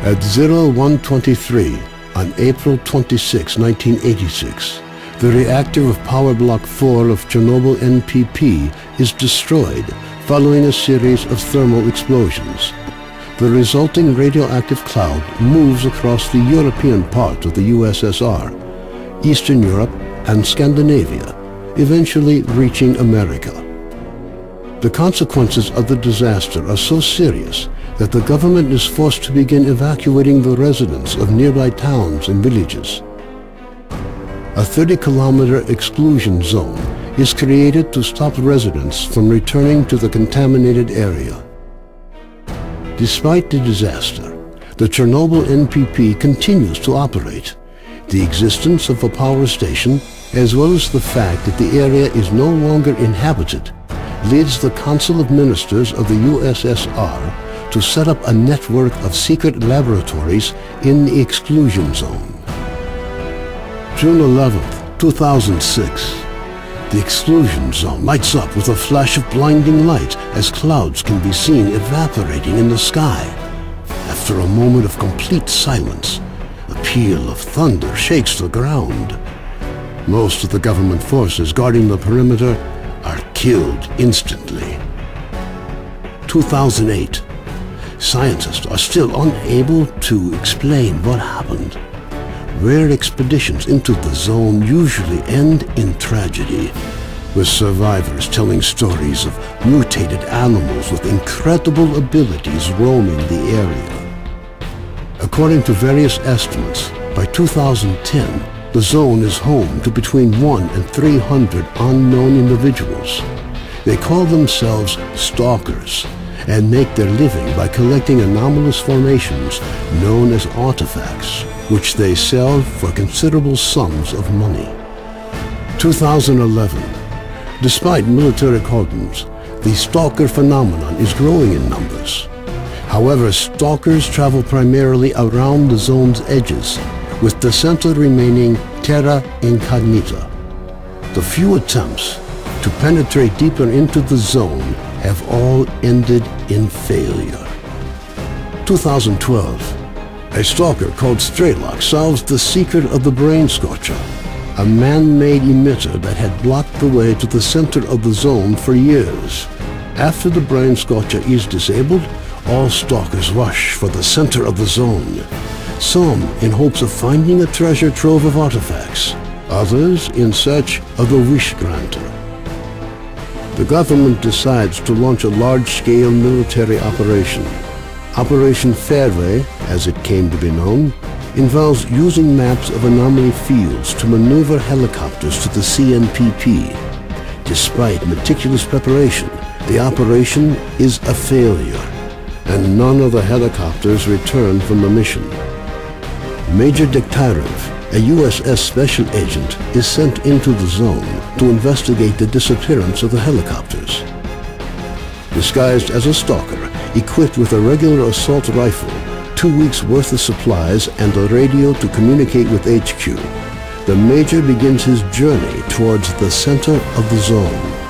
At 0123 on April 26, 1986, the reactor of Power Block 4 of Chernobyl NPP is destroyed following a series of thermal explosions. The resulting radioactive cloud moves across the European part of the USSR, Eastern Europe, and Scandinavia, eventually reaching America. The consequences of the disaster are so serious that the government is forced to begin evacuating the residents of nearby towns and villages. A 30-kilometer exclusion zone is created to stop residents from returning to the contaminated area. Despite the disaster, the Chernobyl NPP continues to operate. The existence of a power station, as well as the fact that the area is no longer inhabited, leads the Council of Ministers of the USSR to set up a network of secret laboratories in the exclusion zone. June 11, 2006. The exclusion zone lights up with a flash of blinding light as clouds can be seen evaporating in the sky. After a moment of complete silence, a peal of thunder shakes the ground. Most of the government forces guarding the perimeter are killed instantly. 2008. Scientists are still unable to explain what happened. Rare expeditions into the zone usually end in tragedy, with survivors telling stories of mutated animals with incredible abilities roaming the area. According to various estimates, by 2010, the zone is home to between 100 and 300 unknown individuals. They call themselves stalkers and make their living by collecting anomalous formations known as artifacts, which they sell for considerable sums of money. 2011. Despite military cordons, the stalker phenomenon is growing in numbers. However, stalkers travel primarily around the zone's edges, with the center remaining terra incognita. The few attempts to penetrate deeper into the zone have all ended in failure. 2012. A stalker called Strelok solves the secret of the brain scorcher, a man-made emitter that had blocked the way to the center of the zone for years. After the brain scorcher is disabled, all stalkers rush for the center of the zone, some in hopes of finding a treasure trove of artifacts, others in search of the wish granter. The government decides to launch a large-scale military operation. Operation Fairway, as it came to be known, involves using maps of anomaly fields to maneuver helicopters to the CNPP. Despite meticulous preparation, the operation is a failure, and none of the helicopters return from the mission. Major Degtyarev, a USS special agent, is sent into the zone to investigate the disappearance of the helicopters. Disguised as a stalker, equipped with a regular assault rifle, 2 weeks' worth of supplies, and a radio to communicate with HQ, the Major begins his journey towards the center of the zone.